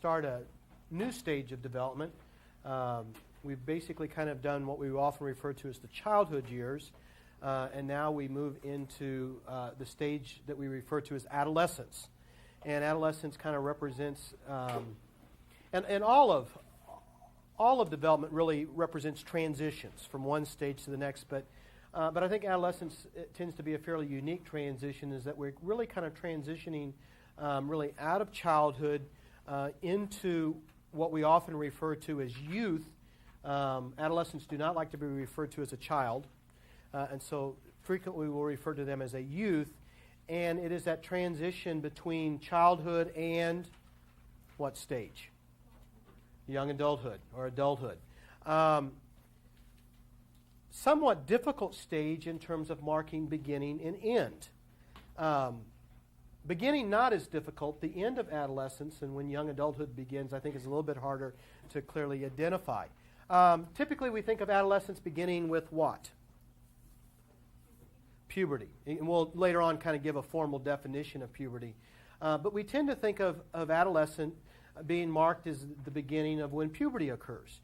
start a new stage of development. We've basically kind of done what we often refer to as the childhood years, and now we move into the stage that we refer to as adolescence. And adolescence kind of represents, and all of development really represents transitions from one stage to the next. But I think adolescence tends to be a fairly unique transition, is that we're really kind of transitioning really out of childhood into what we often refer to as youth. Adolescents do not like to be referred to as a child, and so frequently we'll refer to them as a youth. And it is that transition between childhood and what stage? Young adulthood or adulthood. Somewhat difficult stage in terms of marking beginning and end. Beginning not as difficult. The end of adolescence and when young adulthood begins, I think, is a little bit harder to clearly identify. Typically, we think of adolescence beginning with what? Puberty. And we'll later on kind of give a formal definition of puberty. But we tend to think of adolescent being marked as the beginning of when puberty occurs.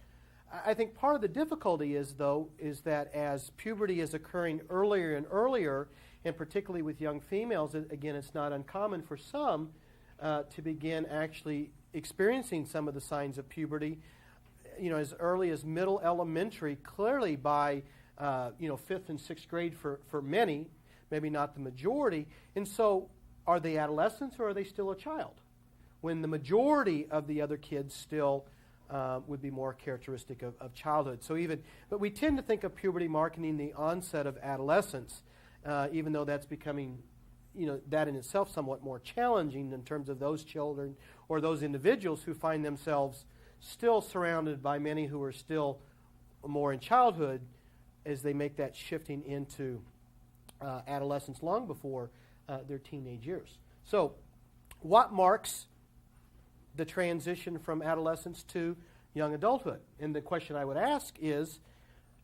I think part of the difficulty is that as puberty is occurring earlier and earlier, and particularly with young females, again, it's not uncommon for some to begin actually experiencing some of the signs of puberty, as early as middle elementary, clearly by 5th and 6th grade for many, maybe not the majority. And so are they adolescents or are they still a child? When the majority of the other kids still would be more characteristic of childhood. But we tend to think of puberty marking the onset of adolescence, even though that's becoming, that in itself somewhat more challenging in terms of those children or those individuals who find themselves still surrounded by many who are still more in childhood as they make that shifting into adolescence long before their teenage years. So, what marks the transition from adolescence to young adulthood? And the question I would ask is,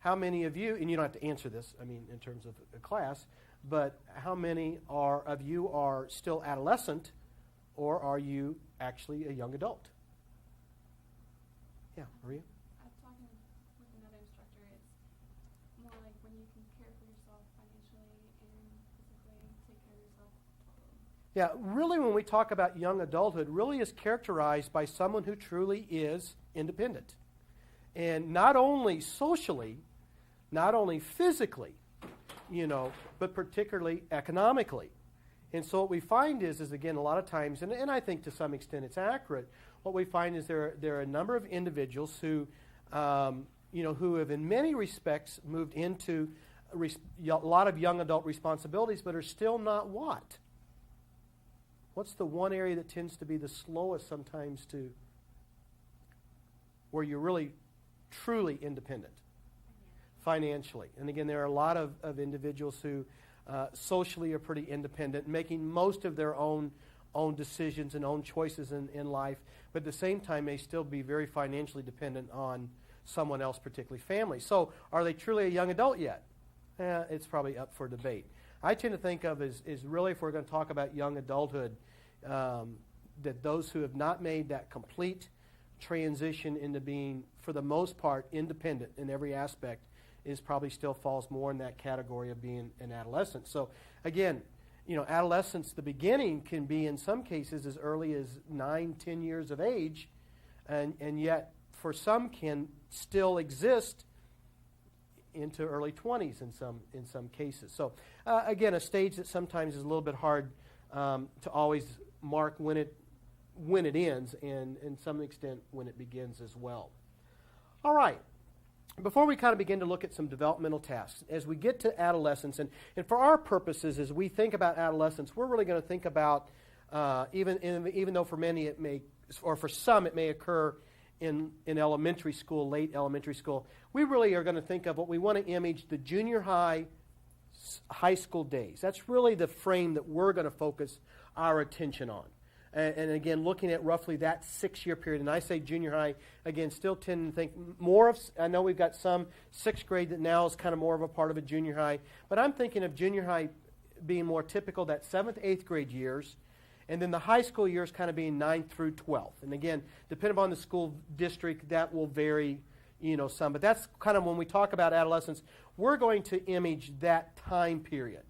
how many of you, and you don't have to answer this, in terms of a class, but how many of you are still adolescent, or are you actually a young adult? Yeah, Maria? I was talking with another instructor. It's more like when you can care for yourself financially and physically, take care of yourself totally. Yeah, really when we talk about young adulthood, really is characterized by someone who truly is independent. And not only socially, not only physically, but particularly economically. And so what we find is again, a lot of times, and I think to some extent it's accurate, what we find is there are a number of individuals who, who have in many respects moved into a lot of young adult responsibilities, but are still not what? What's the one area that tends to be the slowest sometimes to where you're really truly independent? Financially. And again, there are a lot of individuals who socially are pretty independent, making most of their own decisions and own choices in life, but at the same time may still be very financially dependent on someone else, particularly family. So are they truly a young adult yet? It's probably up for debate. I tend to think of as really, if we're going to talk about young adulthood, that those who have not made that complete transition into being, for the most part, independent in every aspect is probably still falls more in that category of being an adolescent. So again, adolescence, the beginning can be in some cases as early as 9, 10 years of age, and yet for some can still exist into early 20s in some cases. So again, a stage that sometimes is a little bit hard to always mark when it ends, and in some extent when it begins as well. All right. Before we kind of begin to look at some developmental tasks, as we get to adolescence, and for our purposes, as we think about adolescence, we're really going to think about, even though for many it may, or for some it may occur in elementary school, late elementary school, we really are going to think of what we want to image the junior high school days. That's really the frame that we're going to focus our attention on. And again, looking at roughly that 6-year period, and I say junior high, again, still tend to think more of, I know we've got some 6th grade that now is kind of more of a part of a junior high, but I'm thinking of junior high being more typical, that 7th, 8th grade years, And then the high school years kind of being 9th through 12th. And again, depending upon the school district, that will vary, some. But that's kind of when we talk about adolescence, we're going to image that time period.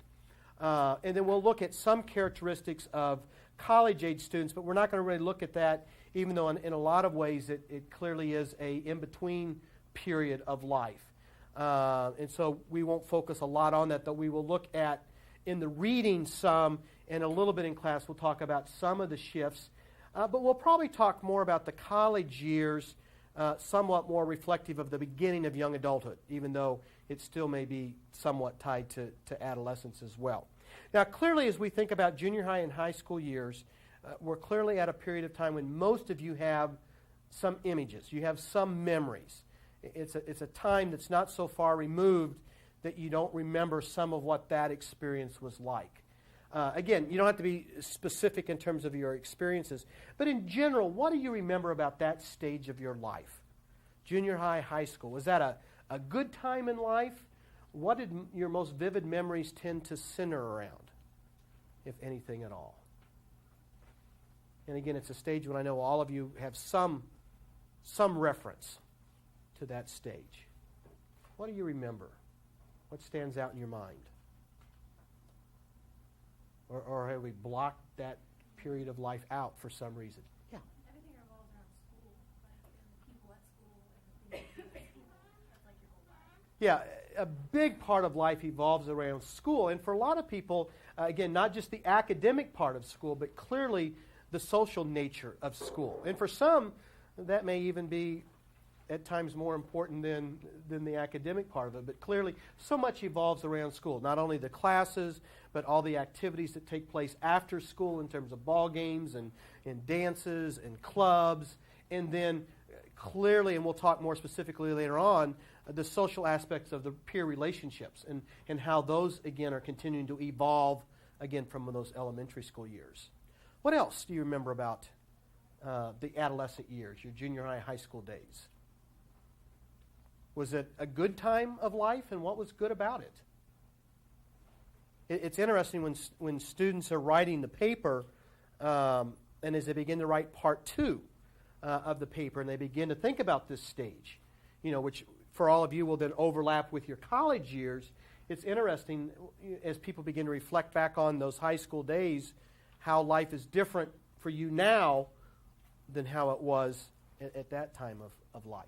And then we'll look at some characteristics of college-age students, but we're not going to really look at that, even though in a lot of ways it clearly is a in-between period of life. And so we won't focus a lot on that, though we will look at, in the reading some, and a little bit in class, we'll talk about some of the shifts. But we'll probably talk more about the college years, somewhat more reflective of the beginning of young adulthood, even though it still may be somewhat tied to adolescence as well. Now, clearly, as we think about junior high and high school years, we're clearly at a period of time when most of you have some images. You have some memories. It's a time that's not so far removed that you don't remember some of what that experience was like. Again, you don't have to be specific in terms of your experiences, but in general, what do you remember about that stage of your life? Junior high, high school. Was that a good time in life? What did your most vivid memories tend to center around, if anything at all? And again, it's a stage when I know all of you have some reference to that stage. What do you remember? What stands out in your mind? Or have we blocked that period of life out for some reason? Yeah. Everything revolves around school, and the people at school, and the things you do at school. That's like your whole life. Yeah, a big part of life evolves around school. And for a lot of people, again, not just the academic part of school, but clearly the social nature of school. And for some, that may even be at times more important than the academic part of it. But clearly, so much evolves around school. Not only the classes, but all the activities that take place after school in terms of ball games and dances and clubs. And then clearly, and we'll talk more specifically later on, the social aspects of the peer relationships and how those, again, are continuing to evolve, again, from those elementary school years. What else do you remember about the adolescent years, your junior high, high school days? Was it a good time of life, and what was good about it? It's interesting when students are writing the paper, and as they begin to write part 2 of the paper, and they begin to think about this stage, which for all of you will then overlap with your college years. It's interesting as people begin to reflect back on those high school days, how life is different for you now than how it was at that time of life.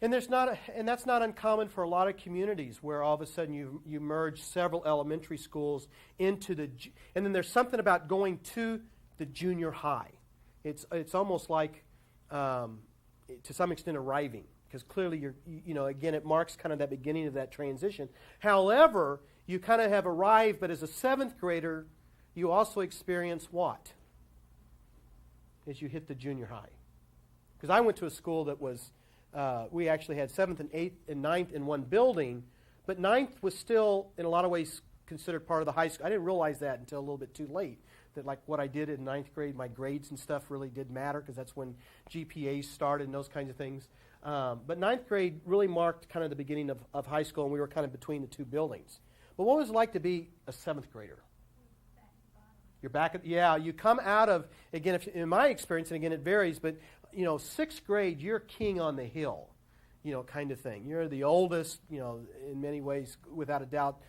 And that's not uncommon for a lot of communities where all of a sudden you merge several elementary schools into and then there's something about going to the junior high. It's almost like to some extent arriving, because clearly again, it marks kind of that beginning of that transition. However, you kind of have arrived, but as a 7th grader, you also experience what as you hit the junior high? Because I went to a school that was we actually had 7th and 8th and 9th in one building, but 9th was still, in a lot of ways, considered part of the high school. I didn't realize that until a little bit too late, that like what I did in 9th grade, my grades and stuff really did matter, because that's when GPAs started and those kinds of things. But 9th grade really marked kind of the beginning of high school, and we were kind of between the two buildings. But what was it like to be a 7th grader? You're back at, you come out of, again, in my experience, and again it varies, but 6th grade, you're king on the hill, kind of thing. You're the oldest, in many ways, without a doubt,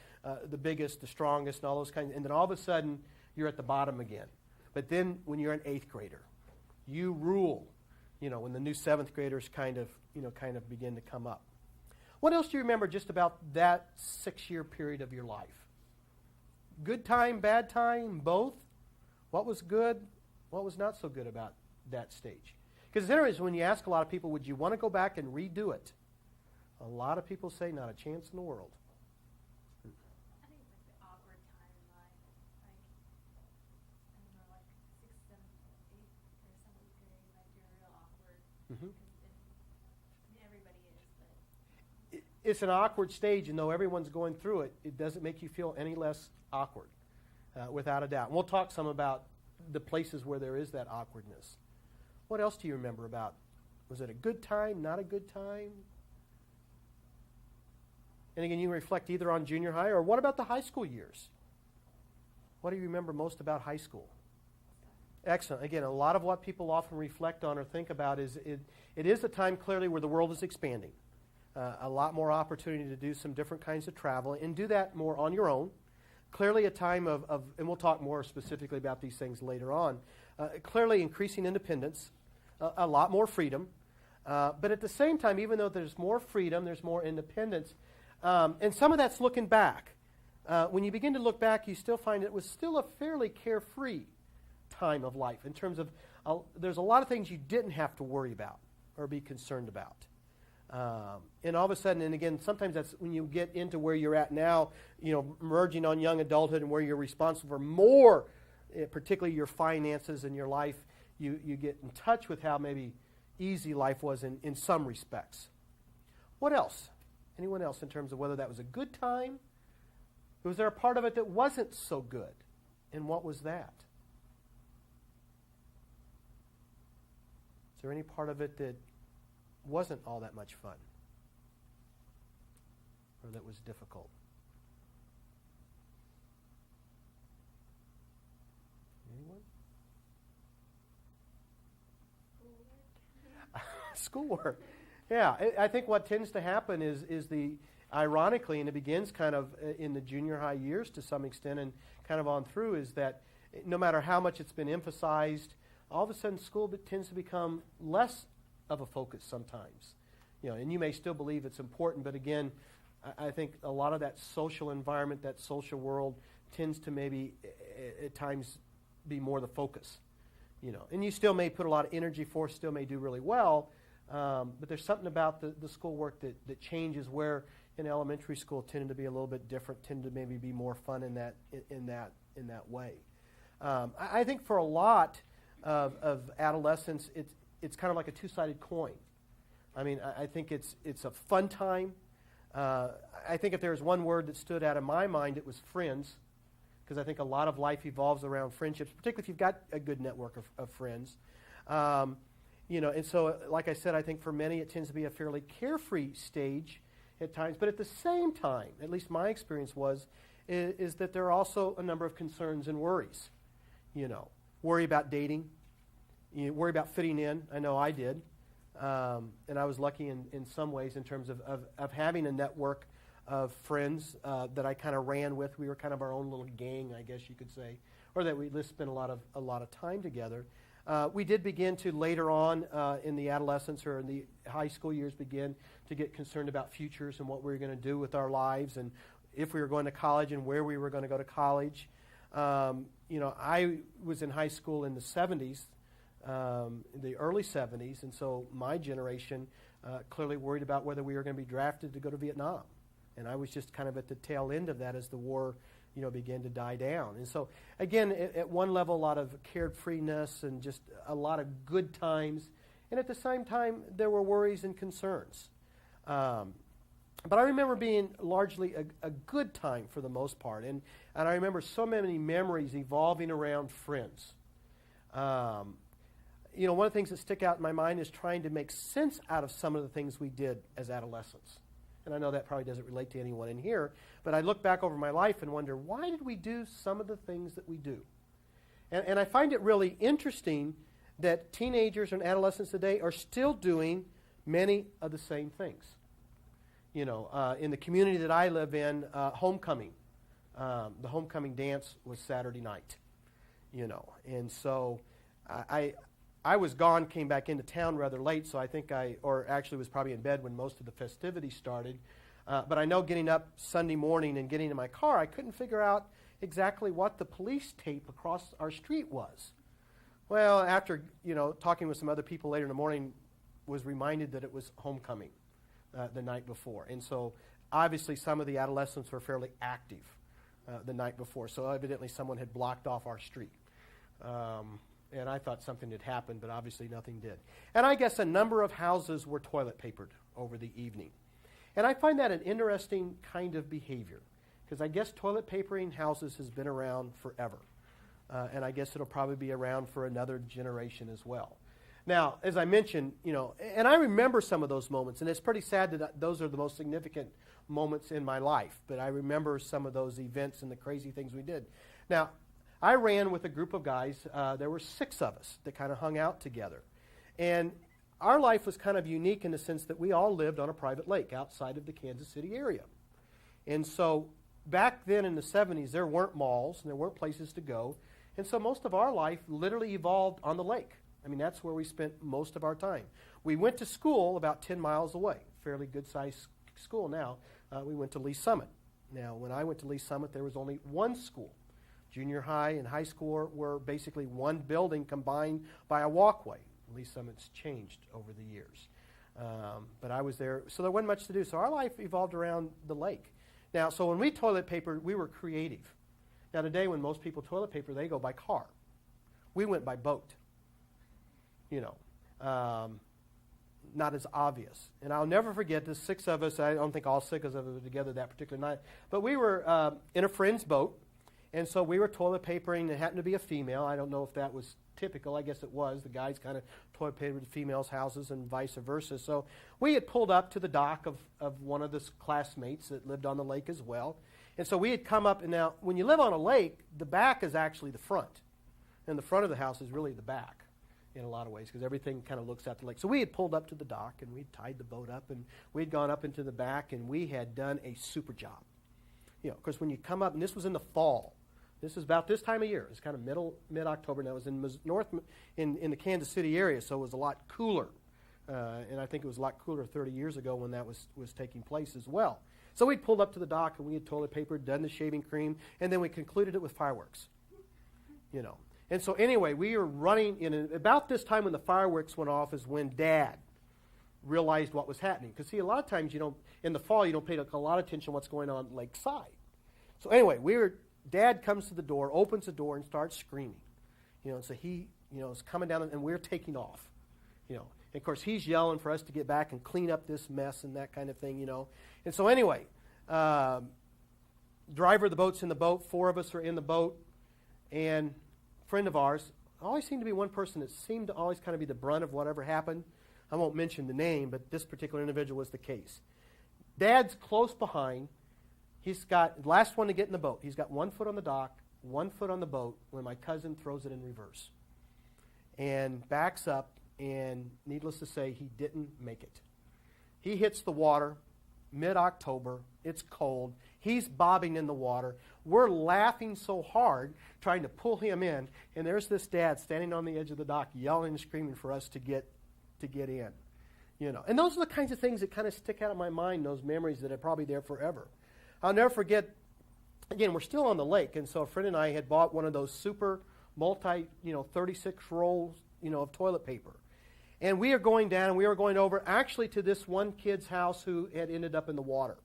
the biggest, the strongest, and all those kinds. And then all of a sudden, you're at the bottom again. But then when you're an 8th grader, you rule, when the new 7th graders kind of begin to come up. What else do you remember just about that 6-year period of your life? Good time, bad time, both? What was good? What was not so good about that stage? Because there is, when you ask a lot of people, would you want to go back and redo it? A lot of people say, not a chance in the world. I think it's like the awkward time in life. Like 6th, 7th, 8th, or 7th grade, like you're real awkward. Mm-hmm. Everybody is, but it's an awkward stage, and though everyone's going through it, it doesn't make you feel any less awkward, without a doubt. And we'll talk some about the places where there is that awkwardness. What else do you remember about? Was it a good time, not a good time? And again, you reflect either on junior high, or what about the high school years? What do you remember most about high school? Excellent. Again, a lot of what people often reflect on or think about is it is a time clearly where the world is expanding. A lot more opportunity to do some different kinds of travel and do that more on your own. Clearly a time of and we'll talk more specifically about these things later on, clearly increasing independence, a lot more freedom. But at the same time, even though there's more freedom, there's more independence, and some of that's looking back. When you begin to look back, you still find it was still a fairly carefree time of life in terms of there's a lot of things you didn't have to worry about or be concerned about. And all of a sudden, and again, sometimes that's when you get into where you're at now, merging on young adulthood and where you're responsible for more, particularly your finances and your life, you get in touch with how maybe easy life was in some respects. What else? Anyone else in terms of whether that was a good time? Was there a part of it that wasn't so good? And what was that? Is there any part of it that wasn't all that much fun? Or that was difficult? Anyone? Schoolwork. Yeah, I think what tends to happen is ironically, and it begins kind of in the junior high years to some extent and kind of on through, is that no matter how much it's been emphasized, all of a sudden school tends to become less of a focus sometimes. And you may still believe it's important, but again, I think a lot of that social environment, that social world, tends to maybe at times be more the focus. And you still may put a lot of energy forth, still may do really well, but there's something about the schoolwork that changes where in elementary school tended to be a little bit different, tended to maybe be more fun in that way. I think for a lot of adolescence, it's kind of like a two-sided coin. I mean, I think it's a fun time. I think if there was one word that stood out in my mind, it was friends, because I think a lot of life evolves around friendships, particularly if you've got a good network of friends. And so, like I said, I think for many it tends to be a fairly carefree stage at times. But at the same time, at least my experience is that there are also a number of concerns and worries. Worry about dating. You worry about fitting in. I know I did. And I was lucky in some ways in terms of having a network of friends that I kind of ran with. We were kind of our own little gang, I guess you could say, or that we just spent a lot of time together. We did begin to later on in the adolescence or in the high school years begin to get concerned about futures and what we were going to do with our lives and if we were going to college and where we were going to go to college. I was in high school in the 70s, the early 70s, and so my generation clearly worried about whether we were going to be drafted to go to Vietnam. And I was just kind of at the tail end of that as the war began to die down. And so, again, at one level, a lot of carefreeness and just a lot of good times. And at the same time, there were worries and concerns. But I remember being largely a good time for the most part. And I remember so many memories evolving around friends. One of the things that stick out in my mind is trying to make sense out of some of the things we did as adolescents. And I know that probably doesn't relate to anyone in here, but I look back over my life and wonder, why did we do some of the things that we do? And I find it really interesting that teenagers and adolescents today are still doing many of the same things. In the community that I live in, homecoming, the homecoming dance was Saturday night, and so I was gone, came back into town rather late, so I think actually was probably in bed when most of the festivities started. But I know getting up Sunday morning and getting in my car, I couldn't figure out exactly what the police tape across our street was. Well, after, talking with some other people later in the morning, was reminded that it was homecoming the night before. And so obviously some of the adolescents were fairly active the night before, so evidently someone had blocked off our street. And I thought something had happened, but obviously nothing did. And I guess a number of houses were toilet papered over the evening. And I find that an interesting kind of behavior, because I guess toilet papering houses has been around forever. And I guess it'll probably be around for another generation as well. Now, as I mentioned, and I remember some of those moments, and it's pretty sad that those are the most significant moments in my life, but I remember some of those events and the crazy things we did. Now, I ran with a group of guys. There were 6 of us that kind of hung out together. And our life was kind of unique in the sense that we all lived on a private lake outside of the Kansas City area. And so back then in the 70s, there weren't malls and there weren't places to go. And so most of our life literally evolved on the lake. I mean, that's where we spent most of our time. We went to school about 10 miles away, fairly good-sized school now. We went to Lee Summit. Now, when I went to Lee Summit, there was only one school. Junior high and high school were basically one building combined by a walkway. Lee Summit's changed over the years. But I was there, so there wasn't much to do. So our life evolved around the lake. Now, so when we toilet papered, we were creative. Now, today, when most people toilet paper, they go by car. We went by boat. You know, not as obvious. And I'll never forget the 6 of us. I don't think all 6 of us were together that particular night. But we were in a friend's boat, and so we were toilet papering. It happened to be a female. I don't know if that was typical. I guess it was. The guys kind of toilet papered the females' houses and vice versa. So we had pulled up to the dock of one of the classmates that lived on the lake as well. And so we had come up, and now when you live on a lake, the back is actually the front. And the front of the house is really the back in a lot of ways because everything kind of looks at the lake. So we had pulled up to the dock, and we'd tied the boat up, and we'd gone up into the back, and we had done a super job. You know, because when you come up, and this was in the fall. This is about this time of year. It's kind of mid-October. Now, it was in in the Kansas City area, so it was a lot cooler. And I think it was a lot cooler 30 years ago when that was taking place as well. So we pulled up to the dock, and we had toilet papered, done the shaving cream, and then we concluded it with fireworks. You know. And so anyway, we were running in about this time when the fireworks went off is when Dad realized what was happening. Because, see, a lot of times in the fall, you don't pay a lot of attention to what's going on lakeside. So anyway, Dad comes to the door, opens the door, and starts screaming. You know, and so he, is coming down, and we're taking off. You know, and of course, he's yelling for us to get back and clean up this mess and that kind of thing, And so anyway, driver of the boat's in the boat. 4 of us are in the boat. And a friend of ours, always seemed to be one person that seemed to always kind of be the brunt of whatever happened. I won't mention the name, but this particular individual was the case. Dad's close behind. He's got, last one to get in the boat. He's got 1 foot on the dock, 1 foot on the boat when my cousin throws it in reverse. And backs up, and needless to say, he didn't make it. He hits the water, mid-October. It's cold. He's bobbing in the water. We're laughing so hard trying to pull him in, and there's this dad standing on the edge of the dock yelling and screaming for us to get in. And those are the kinds of things that kind of stick out of my mind, those memories that are probably there forever. I'll never forget, again, we're still on the lake, and so a friend and I had bought one of those super 36 rolls, of toilet paper. And we are going down, and we were going over actually to this one kid's house who had ended up in the water.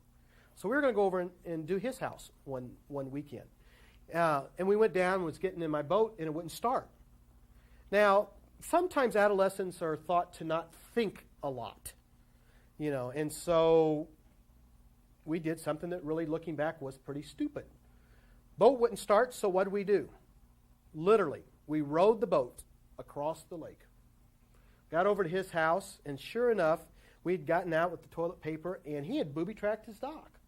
So we were going to go over and do his house one weekend. And we went down, was getting in my boat, and it wouldn't start. Now, sometimes adolescents are thought to not think a lot, and so we did something that really, looking back, was pretty stupid. Boat wouldn't start, so what did we do? Literally, we rowed the boat across the lake. Got over to his house, and sure enough, we'd gotten out with the toilet paper, and he had booby-tracked his dock.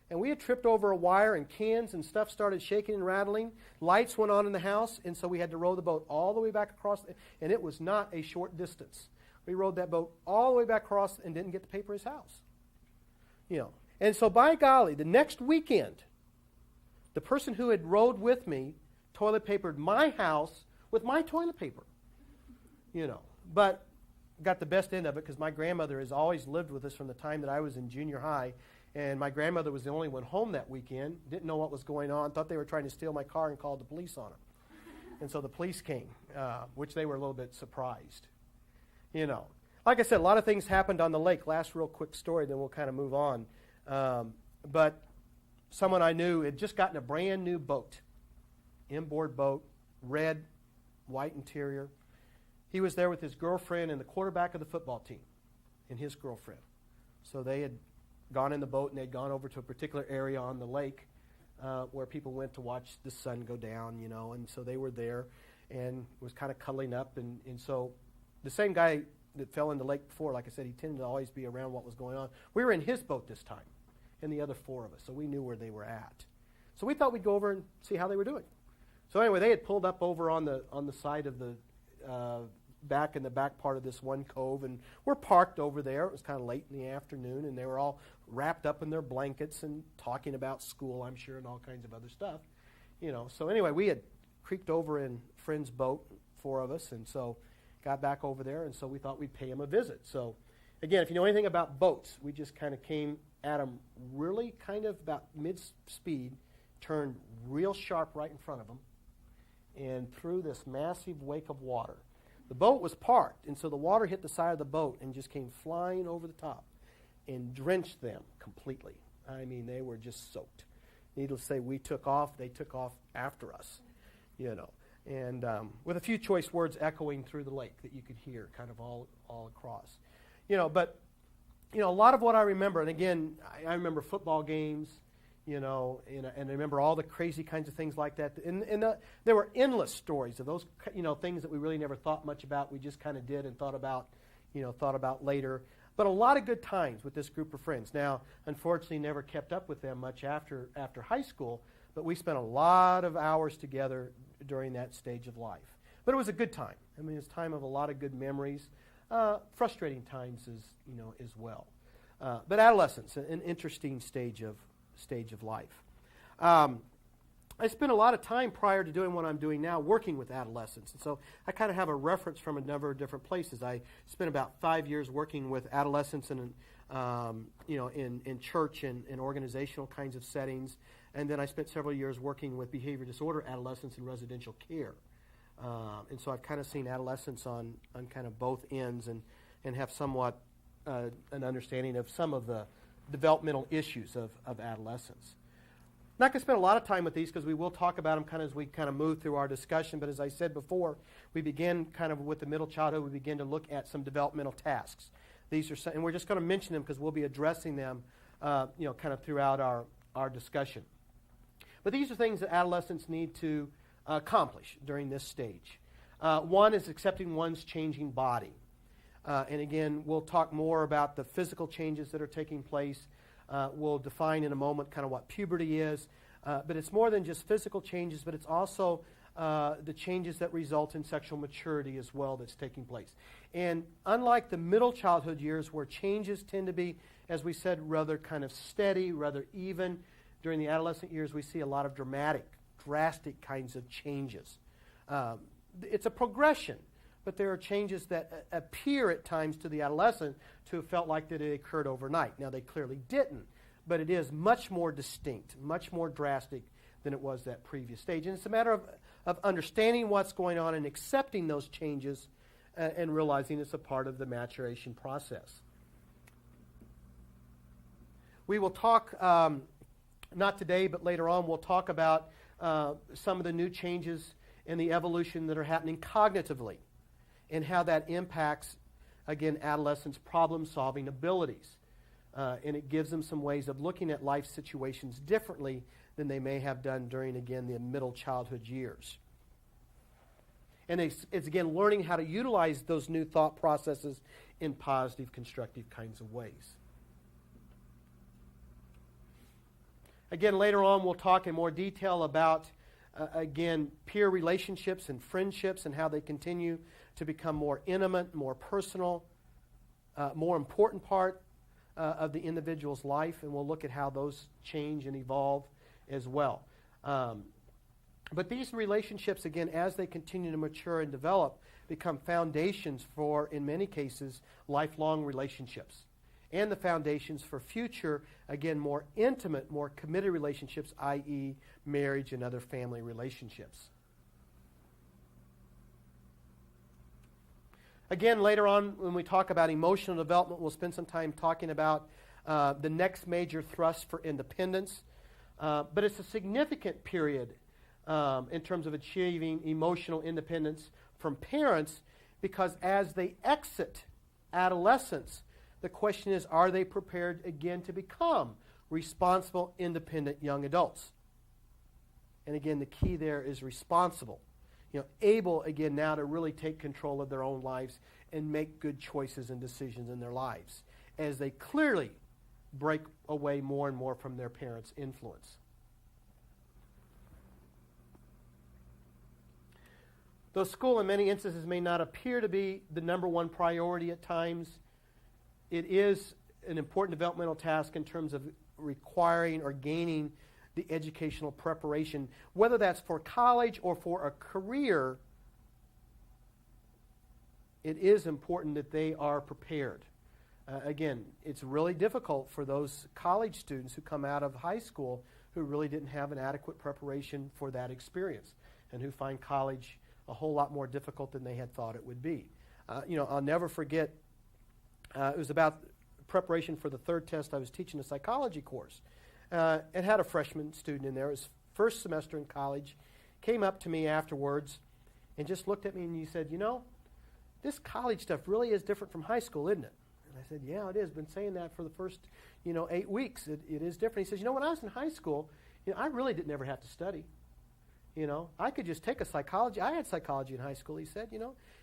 And we had tripped over a wire, and cans and stuff started shaking and rattling. Lights went on in the house, and so we had to row the boat all the way back across, and it was not a short distance. We rowed that boat all the way back across and didn't get to paper his house. And so, by golly, the next weekend, the person who had rowed with me toilet papered my house with my toilet paper. But got the best end of it because my grandmother has always lived with us from the time that I was in junior high, and my grandmother was the only one home that weekend, didn't know what was going on, thought they were trying to steal my car and called the police on them. And so the police came, which they were a little bit surprised. Like I said, a lot of things happened on the lake. Last real quick story, then we'll kind of move on. But someone I knew had just gotten a brand new boat, inboard boat, red, white interior. He was there with his girlfriend and the quarterback of the football team and his girlfriend. So they had gone in the boat, and they'd gone over to a particular area on the lake where people went to watch the sun go down, and so they were there and was kind of cuddling up. And so the same guy that fell in the lake before, like I said, he tended to always be around what was going on. We were in his boat this time, and the other 4 of us, so we knew where they were at. So we thought we'd go over and see how they were doing. So anyway, they had pulled up over on the side of the back in the back part of this one cove, and we're parked over there. It was kind of late in the afternoon, and they were all wrapped up in their blankets and talking about school, I'm sure, and all kinds of other stuff. So anyway, we had creeked over in a friend's boat, 4 of us, and so got back over there, and so we thought we'd pay him a visit. So again, if you know anything about boats, we just kind of came at them really kind of about mid-speed, turned real sharp right in front of them, and through this massive wake of water. The boat was parked, and so the water hit the side of the boat and just came flying over the top and drenched them completely. I mean, they were just soaked. Needless to say, we took off. They took off after us, and with a few choice words echoing through the lake that you could hear kind of all across. But a lot of what I remember, and again, I remember football games, and I remember all the crazy kinds of things like that. And there were endless stories of those, things that we really never thought much about. We just kind of did and thought about later. But a lot of good times with this group of friends. Now, unfortunately, never kept up with them much after high school, but we spent a lot of hours together during that stage of life. But it was a good time. I mean, it's a time of a lot of good memories, frustrating times as well. But adolescence, an interesting stage of life. I spent a lot of time prior to doing what I'm doing now working with adolescents, and so I kind of have a reference from a number of different places. I spent about 5 years working with adolescents in church and organizational kinds of settings, and then I spent several years working with behavior disorder adolescents in residential care. And so I've kind of seen adolescents on kind of both ends and have somewhat an understanding of some of the developmental issues of adolescence. Not going to spend a lot of time with these because we will talk about them kind of as we kind of move through our discussion, but as I said before, we begin kind of with the middle childhood, we begin to look at some developmental tasks. These are and we're just going to mention them because we'll be addressing them kind of throughout our discussion. But these are things that adolescents need to accomplish during this stage. One is accepting one's changing body. And again, we'll talk more about the physical changes that are taking place. We'll define in a moment kind of what puberty is. But it's more than just physical changes, but it's also the changes that result in sexual maturity as well that's taking place. And unlike the middle childhood years where changes tend to be, as we said, rather kind of steady, rather even, during the adolescent years we see a lot of drastic kinds of changes. It's a progression. But there are changes that appear at times to the adolescent to have felt like that it occurred overnight. Now, they clearly didn't, but it is much more distinct, much more drastic than it was that previous stage. And it's a matter of understanding what's going on and accepting those changes and realizing it's a part of the maturation process. We will talk, not today, but later on, we'll talk about some of the new changes in the evolution that are happening cognitively, and how that impacts, again, adolescents' problem-solving abilities. And it gives them some ways of looking at life situations differently than they may have done during, again, the middle childhood years. And it's again, learning how to utilize those new thought processes in positive, constructive kinds of ways. Again, later on, we'll talk in more detail about, again, peer relationships and friendships and how they continue to become more intimate, more personal, more important part of the individual's life, and we'll look at how those change and evolve as well. But these relationships, again, as they continue to mature and develop, become foundations for, in many cases, lifelong relationships, and the foundations for future, again, more intimate, more committed relationships, i.e. marriage and other family relationships. Again, later on, when we talk about emotional development, we'll spend some time talking about the next major thrust for independence. But it's a significant period in terms of achieving emotional independence from parents, because as they exit adolescence, the question is, are they prepared again to become responsible, independent young adults? And again, the key there is responsible. Able, again, now to really take control of their own lives and make good choices and decisions in their lives as they clearly break away more and more from their parents' influence. Though school in many instances may not appear to be the number one priority at times, it is an important developmental task in terms of requiring or gaining the educational preparation, whether that's for college or for a career. It is important that they are prepared. Again, it's really difficult for those college students who come out of high school who really didn't have an adequate preparation for that experience and who find college a whole lot more difficult than they had thought it would be. I'll never forget, it was about preparation for the third test. I was teaching a psychology course. It had a freshman student in there. It was first semester in college. Came up to me afterwards and just looked at me and he said, this college stuff really is different from high school, isn't it? And I said, yeah, it is. Been saying that for the first, 8 weeks. It is different. He says, when I was in high school, I really didn't ever have to study. I could just take a psychology. I had psychology in high school, he said,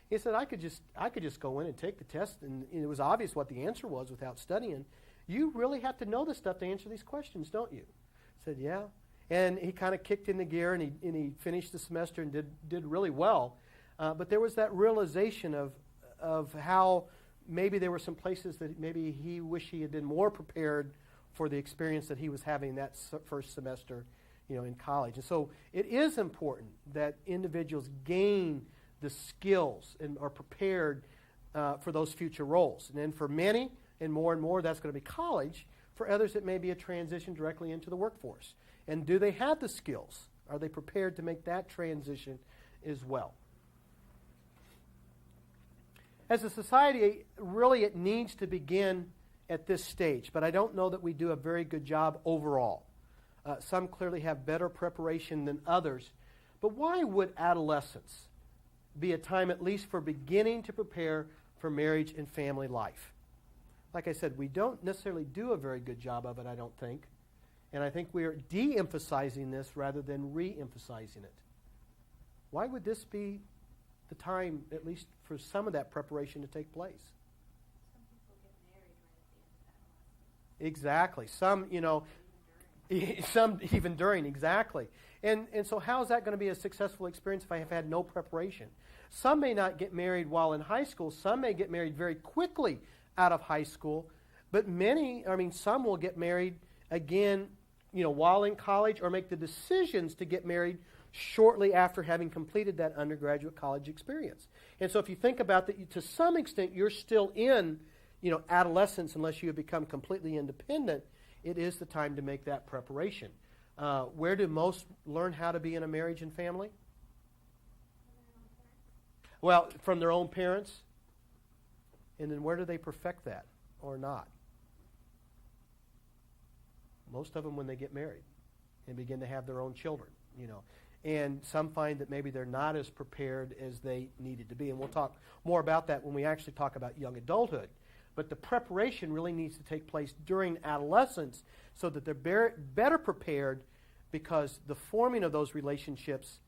He said, I could just go in and take the test, and it was obvious what the answer was without studying. You really have to know this stuff to answer these questions, don't you? I said, yeah. And he kind of kicked into gear, and he finished the semester and did really well. But there was that realization of how maybe there were some places that maybe he wished he had been more prepared for the experience that he was having that first semester, in college. And so it is important that individuals gain the skills and are prepared for those future roles. And then for many, and more, that's going to be college. For others, it may be a transition directly into the workforce. And do they have the skills? Are they prepared to make that transition as well? As a society, really it needs to begin at this stage, but I don't know that we do a very good job overall. Some clearly have better preparation than others. But why would adolescence be a time at least for beginning to prepare for marriage and family life? Like I said, we don't necessarily do a very good job of it, I don't think. And I think we are de-emphasizing this rather than re-emphasizing it. Why would this be the time, at least for some of that preparation, to take place? Some people get married right at the end of that. Exactly. Some even during, exactly. And so how is that going to be a successful experience if I have had no preparation? Some may not get married while in high school. Some may get married very quickly out of high school. But some will get married again, while in college, or make the decisions to get married shortly after having completed that undergraduate college experience. And so if you think about that, to some extent, you're still in, adolescence unless you have become completely independent. It is the time to make that preparation. Where do most learn how to be in a marriage and family? Well, from their own parents. And then where do they perfect that or not? Most of them when they get married and begin to have their own children, And some find that maybe they're not as prepared as they needed to be. And we'll talk more about that when we actually talk about young adulthood. But the preparation really needs to take place during adolescence so that they're better prepared, because the forming of those relationships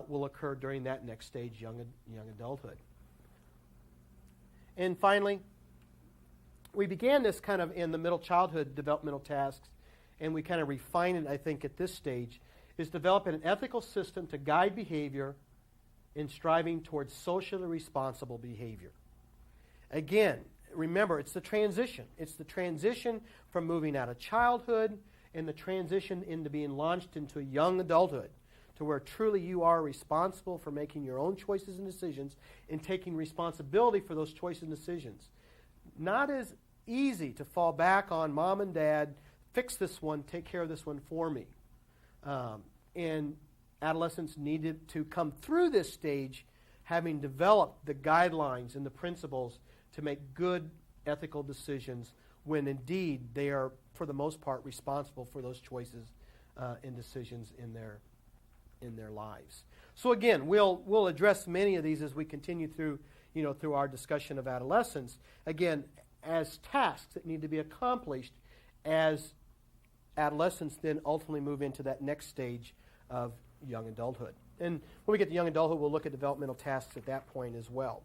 will occur during that next stage, young adulthood. And finally, we began this kind of in the middle childhood developmental tasks, and we kind of refine it, I think, at this stage, is developing an ethical system to guide behavior in striving towards socially responsible behavior. Again, remember, it's the transition. It's the transition from moving out of childhood and the transition into being launched into young adulthood, to where truly you are responsible for making your own choices and decisions and taking responsibility for those choices and decisions. Not as easy to fall back on mom and dad, fix this one, take care of this one for me. And adolescents needed to come through this stage having developed the guidelines and the principles to make good ethical decisions when indeed they are, for the most part, responsible for those choices and decisions in their lives. So again, we'll address many of these as we continue through our discussion of adolescence. Again, as tasks that need to be accomplished as adolescents then ultimately move into that next stage of young adulthood. And when we get to young adulthood, we'll look at developmental tasks at that point as well.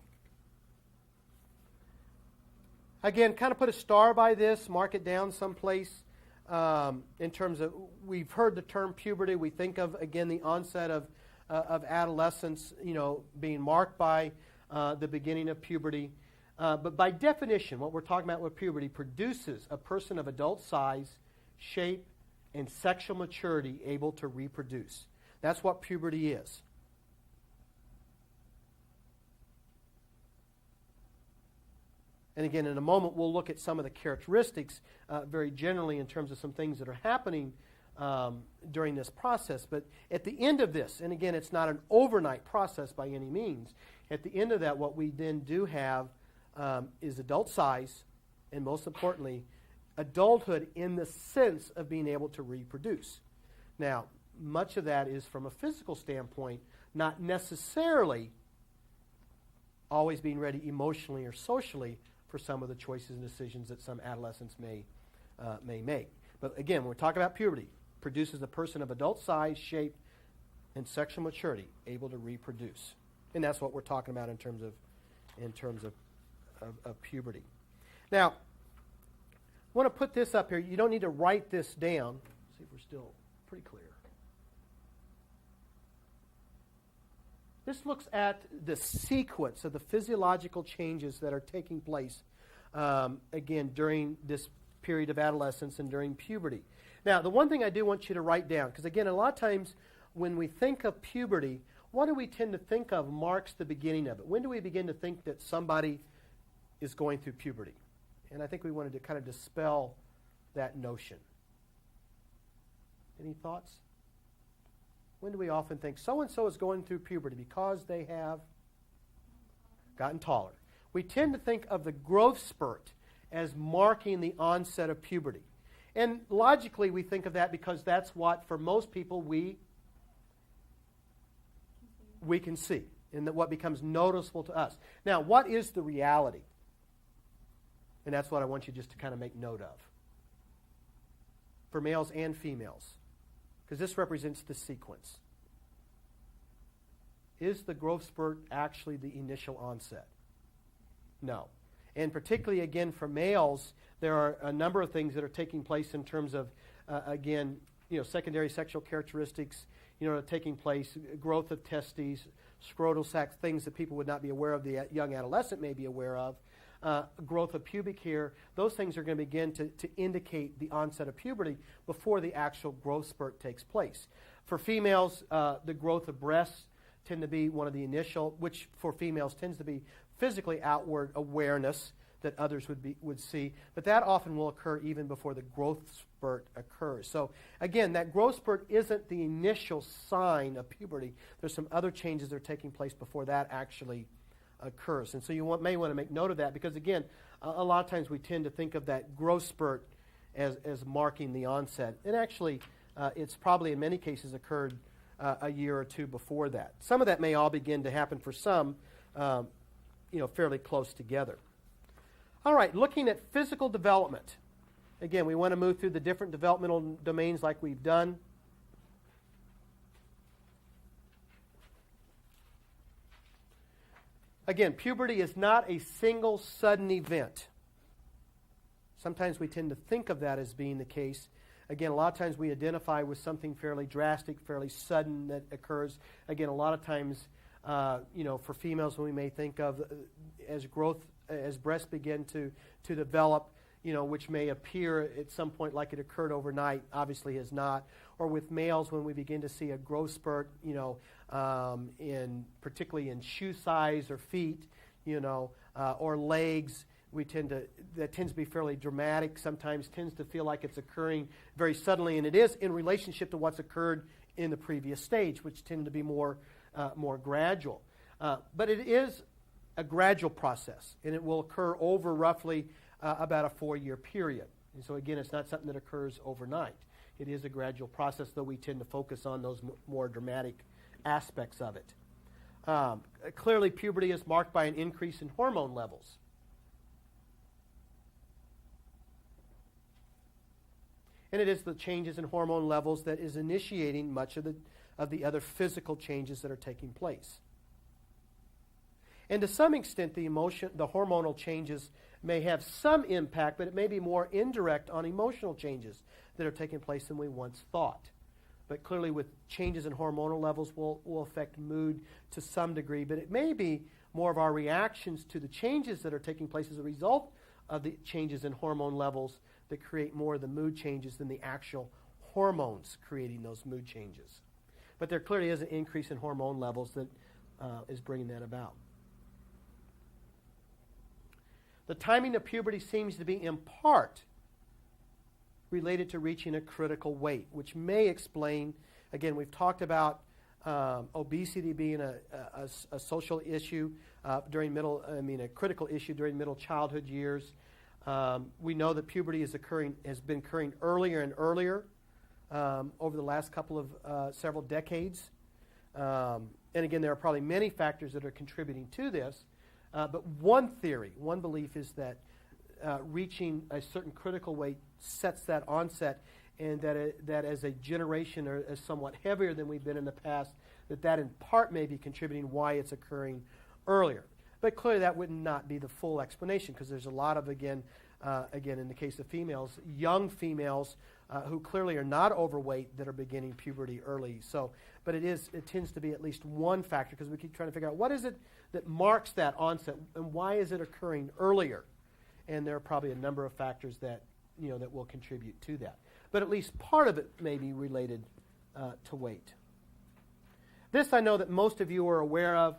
Again, kind of put a star by this, mark it down someplace in terms of, we've heard the term puberty. We think of, again, the onset of adolescence, being marked by the beginning of puberty. But by definition, what we're talking about with puberty produces a person of adult size, shape, and sexual maturity able to reproduce. That's what puberty is. And again, in a moment, we'll look at some of the characteristics very generally in terms of some things that are happening during this process. But at the end of this, and again, it's not an overnight process by any means, at the end of that, what we then do have is adult size, and most importantly, adulthood in the sense of being able to reproduce. Now, much of that is from a physical standpoint, not necessarily always being ready emotionally or socially for some of the choices and decisions that some adolescents may make. But again, when we're talking about puberty, produces a person of adult size, shape, and sexual maturity able to reproduce. And that's what we're talking about in terms of puberty. Now, I want to put this up here. You don't need to write this down. See if we're still pretty clear. This looks at the sequence of the physiological changes that are taking place, again, during this period of adolescence and during puberty. Now, the one thing I do want you to write down, because again, a lot of times when we think of puberty, what do we tend to think of marks the beginning of it? When do we begin to think that somebody is going through puberty? And I think we wanted to kind of dispel that notion. Any thoughts? When do we often think so-and-so is going through puberty? Because they have gotten taller. We tend to think of the growth spurt as marking the onset of puberty. And logically, we think of that because that's what, for most people, we can see, and that what becomes noticeable to us. Now, what is the reality? And that's what I want you just to kind of make note of. For males and females. Because this represents the sequence. Is the growth spurt actually the initial onset? No. And particularly, again, for males, there are a number of things that are taking place in terms of, again, secondary sexual characteristics, taking place, growth of testes, scrotal sacs, things that people would not be aware of, the young adolescent may be aware of. Growth of pubic hair, those things are going to begin to indicate the onset of puberty before the actual growth spurt takes place. For females, the growth of breasts tend to be one of the initial, which for females tends to be physically outward awareness that others would see, but that often will occur even before the growth spurt occurs. So again, that growth spurt isn't the initial sign of puberty. There's some other changes that are taking place before that actually occurs. And so you may want to make note of that because, again, a lot of times we tend to think of that growth spurt as marking the onset. And actually, it's probably in many cases occurred a year or two before that. Some of that may all begin to happen for some, fairly close together. All right, looking at physical development. Again, we want to move through the different developmental domains like we've done. Again, puberty is not a single sudden event. Sometimes we tend to think of that as being the case. Again, a lot of times we identify with something fairly drastic, fairly sudden that occurs. Again, a lot of times, for females, when we may think of as breasts begin to develop, which may appear at some point like it occurred overnight, obviously has not. Or with males, when we begin to see a growth spurt, particularly in shoe size or feet, or legs, that tends to be fairly dramatic. Sometimes tends to feel like it's occurring very suddenly, and it is in relationship to what's occurred in the previous stage, which tend to be more gradual. But it is a gradual process, and it will occur over roughly about a 4-year period. And so again, it's not something that occurs overnight. It is a gradual process, though we tend to focus on those more dramatic aspects of it. Clearly, puberty is marked by an increase in hormone levels. And it is the changes in hormone levels that is initiating much of the other physical changes that are taking place. And to some extent, the hormonal changes may have some impact, but it may be more indirect on emotional changes that are taking place than we once thought. but clearly with changes in hormonal levels will affect mood to some degree. But it may be more of our reactions to the changes that are taking place as a result of the changes in hormone levels that create more of the mood changes than the actual hormones creating those mood changes. But there clearly is an increase in hormone levels that is bringing that about. The timing of puberty seems to be in part related to reaching a critical weight, which may explain, again, we've talked about obesity being a social issue a critical issue during middle childhood years. We know that puberty has been occurring earlier and earlier over the last couple of several decades. And again, there are probably many factors that are contributing to this. But one belief is that reaching a certain critical weight sets that onset, and that as a generation or as somewhat heavier than we've been in the past, that in part may be contributing why it's occurring earlier. But clearly that would not be the full explanation, because there's a lot of, again, in the case of females, young females who clearly are not overweight that are beginning puberty early. So, but it tends to be at least one factor, because we keep trying to figure out what is it that marks that onset and why is it occurring earlier. And there are probably a number of factors that will contribute to that. But at least part of it may be related to weight. This I know that most of you are aware of,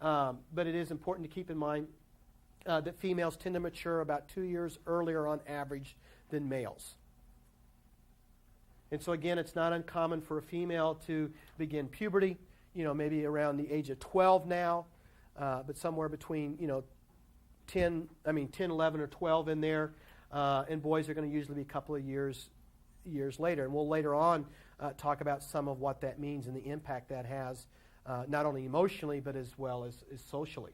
but it is important to keep in mind that females tend to mature about 2 years earlier on average than males. And so again, it's not uncommon for a female to begin puberty, maybe around the age of 12 now, but somewhere between, 10, 11 or 12 in there. And boys are going to usually be a couple of years later. And we'll later on talk about some of what that means and the impact that has, not only emotionally, but as well as socially.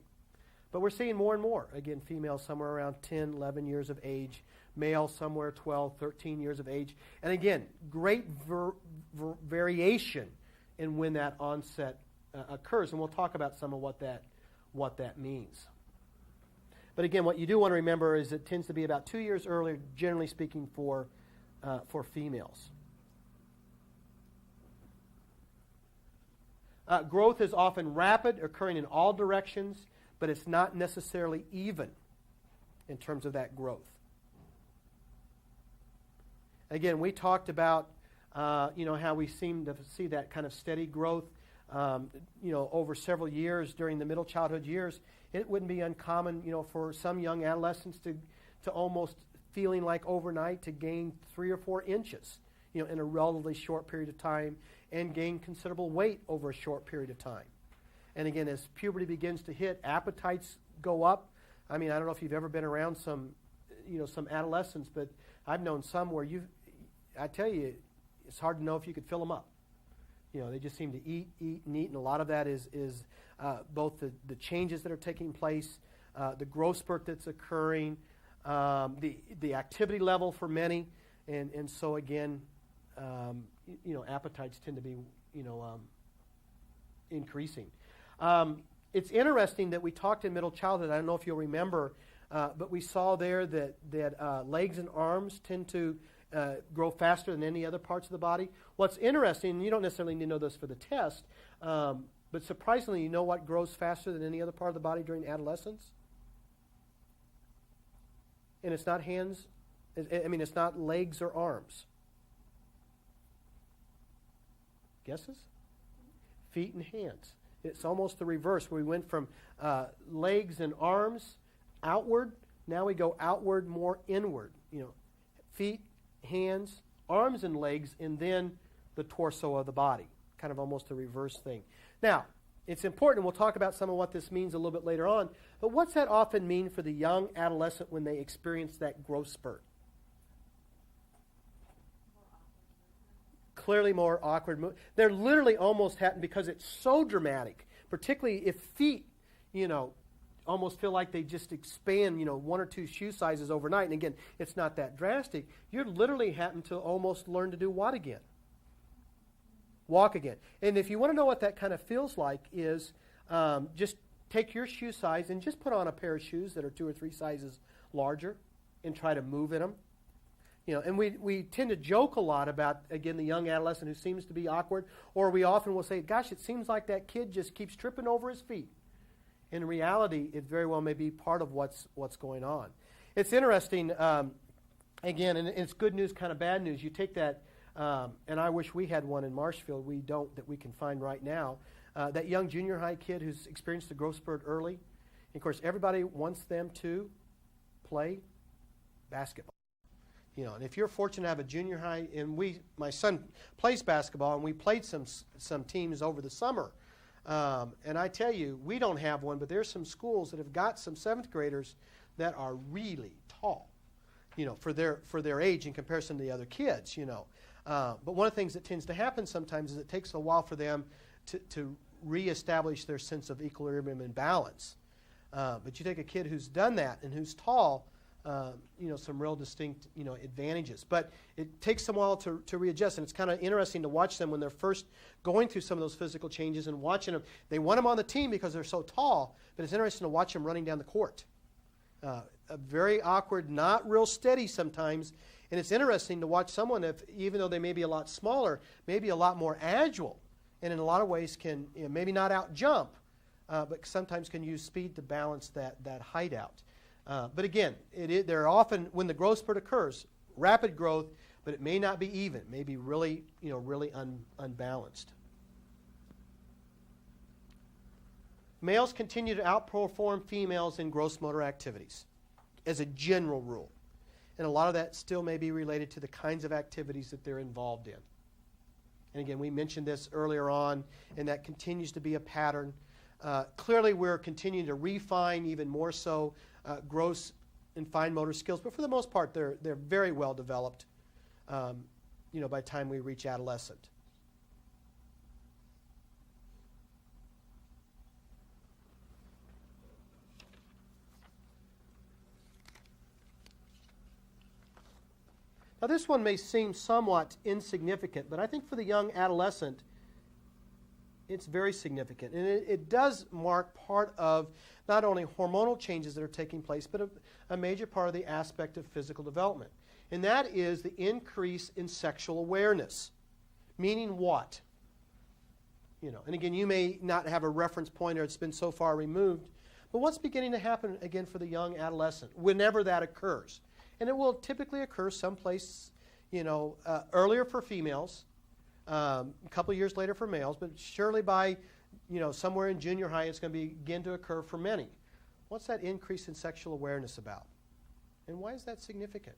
But we're seeing more and more. Again, females somewhere around 10, 11 years of age. Males somewhere 12, 13 years of age. And again, great variation in when that onset occurs. And we'll talk about some of what that means. But again, what you do want to remember is it tends to be about 2 years earlier, generally speaking, for females. Growth is often rapid, occurring in all directions, but it's not necessarily even in terms of that growth. Again, we talked about how we seem to see that kind of steady growth over several years during the middle childhood years. It wouldn't be uncommon, for some young adolescents to almost feeling like overnight to gain 3 or 4 inches, in a relatively short period of time, and gain considerable weight over a short period of time. And again, as puberty begins to hit, appetites go up. I don't know if you've ever been around some adolescents, but I've known some where I tell you, it's hard to know if you could fill them up. They just seem to eat, and a lot of that is both the changes that are taking place, the growth spurt that's occurring, the activity level for many, and so again, appetites tend to be, increasing. It's interesting that we talked in middle childhood. I don't know if you'll remember, but we saw there that legs and arms tend to grow faster than any other parts of the body. What's interesting, and you don't necessarily need to know this for the test, but surprisingly, you know what grows faster than any other part of the body during adolescence? And it's not hands, it's not legs or arms. Guesses? Feet and hands. It's almost the reverse, where we went from legs and arms outward, now we go outward more inward. Feet, hands, arms and legs, and then the torso of the body. Kind of almost a reverse thing. Now, it's important, and we'll talk about some of what this means a little bit later on, but what's that often mean for the young adolescent when they experience that growth spurt? Clearly more awkward. They're literally almost happen because it's so dramatic, particularly if feet, almost feel like they just expand, 1 or 2 shoe sizes overnight. And again, it's not that drastic. You're literally having to almost learn to do what again? Walk again. And if you want to know what that kind of feels like is just take your shoe size and just put on a pair of shoes that are 2 or 3 sizes larger and try to move in them. And we tend to joke a lot about, again, the young adolescent who seems to be awkward, or we often will say, gosh, it seems like that kid just keeps tripping over his feet. In reality, it very well may be part of what's going on. It's interesting, again, and it's good news, kind of bad news. You take that, and I wish we had one in Marshfield. We don't, that we can find right now. That young junior high kid who's experienced the growth spurt early. And of course, everybody wants them to play basketball. And if you're fortunate to have a junior high, and my son plays basketball, and we played some teams over the summer. And I tell you, we don't have one, but there's some schools that have got some 7th graders that are really tall, for their age in comparison to the other kids, But one of the things that tends to happen sometimes is it takes a while for them to reestablish their sense of equilibrium and balance. But you take a kid who's done that and who's tall, some real distinct, advantages. But it takes them a while to readjust, and it's kind of interesting to watch them when they're first going through some of those physical changes and watching them. They want them on the team because they're so tall, but it's interesting to watch them running down the court. Very awkward, not real steady sometimes, and it's interesting to watch someone, even though they may be a lot smaller, maybe a lot more agile, and in a lot of ways can maybe not out jump, but sometimes can use speed to balance that height out. But again, they're often, when the growth spurt occurs, rapid growth, but it may not be even. It may be really, really unbalanced. Males continue to outperform females in gross motor activities, as a general rule. And a lot of that still may be related to the kinds of activities that they're involved in. And again, we mentioned this earlier on, and that continues to be a pattern. Clearly, we're continuing to refine even more so gross and fine motor skills, but for the most part, they're very well developed. By the time we reach adolescent. Now, this one may seem somewhat insignificant, but I think for the young adolescent, it's very significant. And it does mark part of not only hormonal changes that are taking place, but a major part of the aspect of physical development. And that is the increase in sexual awareness. Meaning what? And again, you may not have a reference point or it's been so far removed, but what's beginning to happen again for the young adolescent, whenever that occurs? And it will typically occur someplace, earlier for females, a couple of years later for males, but surely by, somewhere in junior high, it's going to begin to occur for many. What's that increase in sexual awareness about? And why is that significant?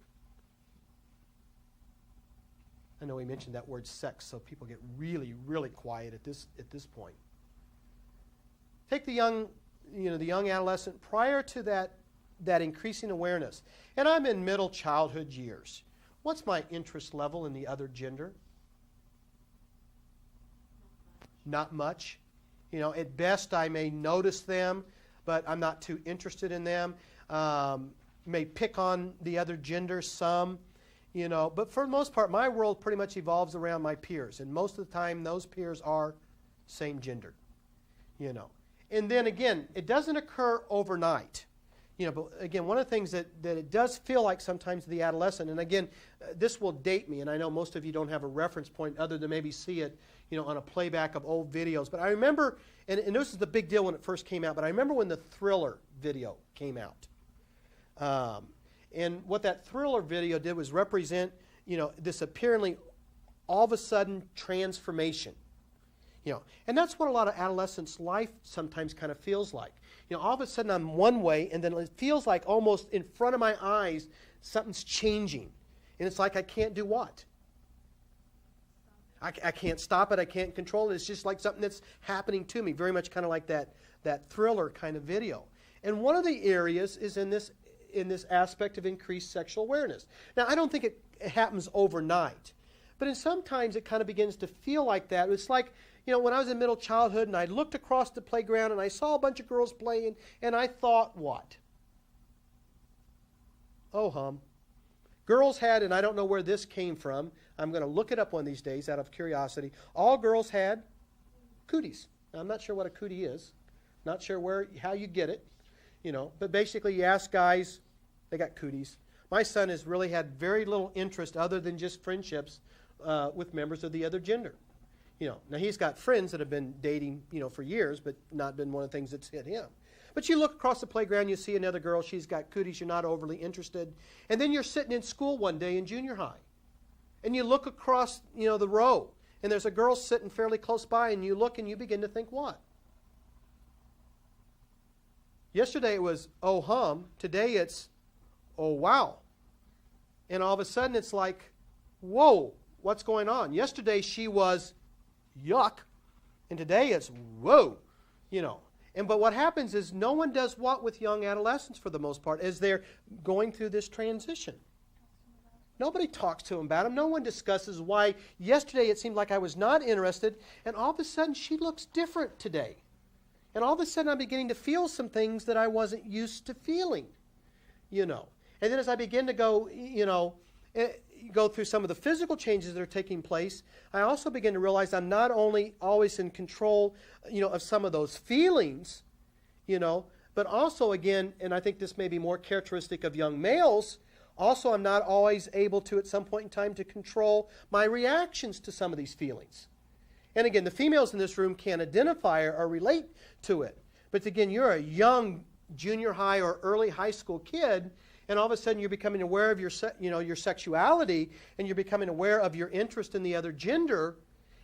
I know we mentioned that word sex, so people get really, really quiet at this point. Take the young adolescent prior to that increasing awareness. And I'm in middle childhood years. What's my interest level in the other gender? Not much. At best I may notice them, but I'm not too interested in them. May pick on the other gender some, but for the most part, my world pretty much evolves around my peers. And most of the time, those peers are same gender, And then again, it doesn't occur overnight. But again, one of the things that it does feel like sometimes to the adolescent, and again, this will date me, and I know most of you don't have a reference point other than maybe see it, on a playback of old videos. But I remember, and this is the big deal when it first came out, but I remember when the Thriller video came out. And what that Thriller video did was represent, this apparently all of a sudden transformation. And that's what a lot of adolescents' life sometimes kind of feels like. All of a sudden I'm one way, and then it feels like almost in front of my eyes something's changing. And it's like I can't do what? I can't stop it. I can't control it. It's just like something that's happening to me, very much kind of like that Thriller kind of video. And one of the areas is in this aspect of increased sexual awareness. Now, I don't think it happens overnight, but sometimes it kind of begins to feel like that. It's like, when I was in middle childhood and I looked across the playground and I saw a bunch of girls playing, and I thought, what? Oh, hum. Girls had, and I don't know where this came from, I'm going to look it up one of these days out of curiosity. All girls had cooties. Now, I'm not sure what a cootie is. Not sure how you get it, but basically you ask guys, they got cooties. My son has really had very little interest other than just friendships with members of the other gender. Now he's got friends that have been dating, for years, but not been one of the things that's hit him. But you look across the playground, you see another girl, she's got cooties, you're not overly interested. And then you're sitting in school one day in junior high. And you look across, the row, and there's a girl sitting fairly close by, and you look and you begin to think what? Yesterday it was, oh hum. Today it's, oh wow. And all of a sudden it's like, whoa, what's going on? Yesterday she was, yuck. And today it's, whoa, But what happens is no one does what with young adolescents for the most part as they're going through this transition. Nobody talks to them about them. No one discusses why yesterday it seemed like I was not interested, and all of a sudden she looks different today. And all of a sudden I'm beginning to feel some things that I wasn't used to feeling, And then as I begin to go, go through some of the physical changes that are taking place, I also begin to realize I'm not only always in control, of some of those feelings, but also again, and I think this may be more characteristic of young males, also I'm not always able to, at some point in time, to control my reactions to some of these feelings. And again, the females in this room can identify or relate to it. But again, you're a young junior high or early high school kid, and all of a sudden you're becoming aware of your sexuality, and you're becoming aware of your interest in the other gender,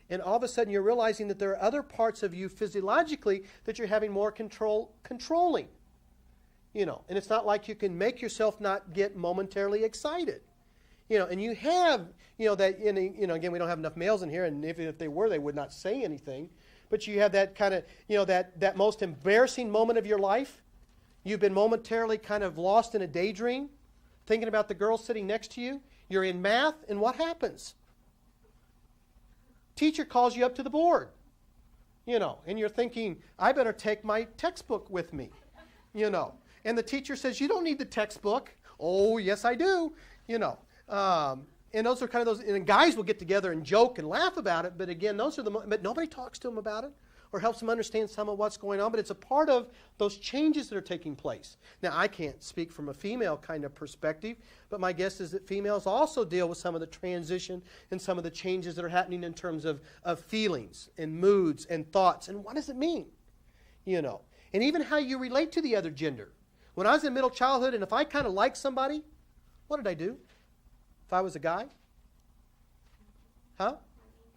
and all of a sudden you're realizing that there are other parts of you physiologically that you're having more controlling. And it's not like you can make yourself not get momentarily excited. And you have, that, again, we don't have enough males in here, and if they were, they would not say anything. But you have that kind of, that most embarrassing moment of your life. You've been momentarily kind of lost in a daydream, thinking about the girl sitting next to you. You're in math, and what happens? Teacher calls you up to the board, and you're thinking, I better take my textbook with me, And the teacher says, you don't need the textbook. Oh, yes, I do, And those are kind of those, and guys will get together and joke and laugh about it, but again, those are but nobody talks to them about it or helps them understand some of what's going on, but it's a part of those changes that are taking place. Now, I can't speak from a female kind of perspective, but my guess is that females also deal with some of the transition and some of the changes that are happening in terms of feelings and moods and thoughts, and what does it mean? And even how you relate to the other gender. When I was in middle childhood, and if I kind of liked somebody, what did I do? If I was a guy?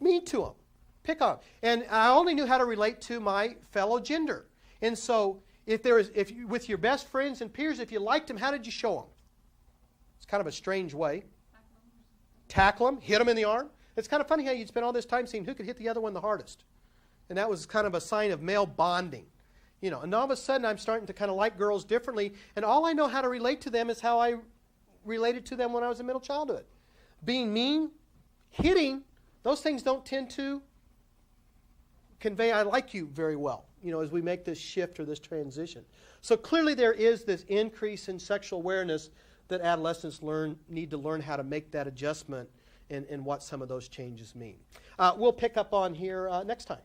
Mean to them. Pick on them. And I only knew how to relate to my fellow gender. And so, with your best friends and peers, if you liked them, how did you show them? It's kind of a strange way. Tackle them, hit them in the arm. It's kind of funny how you'd spend all this time seeing who could hit the other one the hardest. And that was kind of a sign of male bonding. And all of a sudden I'm starting to kind of like girls differently, and all I know how to relate to them is how I related to them when I was in middle childhood. Being mean, hitting, those things don't tend to convey I like you very well, as we make this shift or this transition. So clearly there is this increase in sexual awareness that adolescents need to learn how to make that adjustment and what some of those changes mean. We'll pick up on here next time.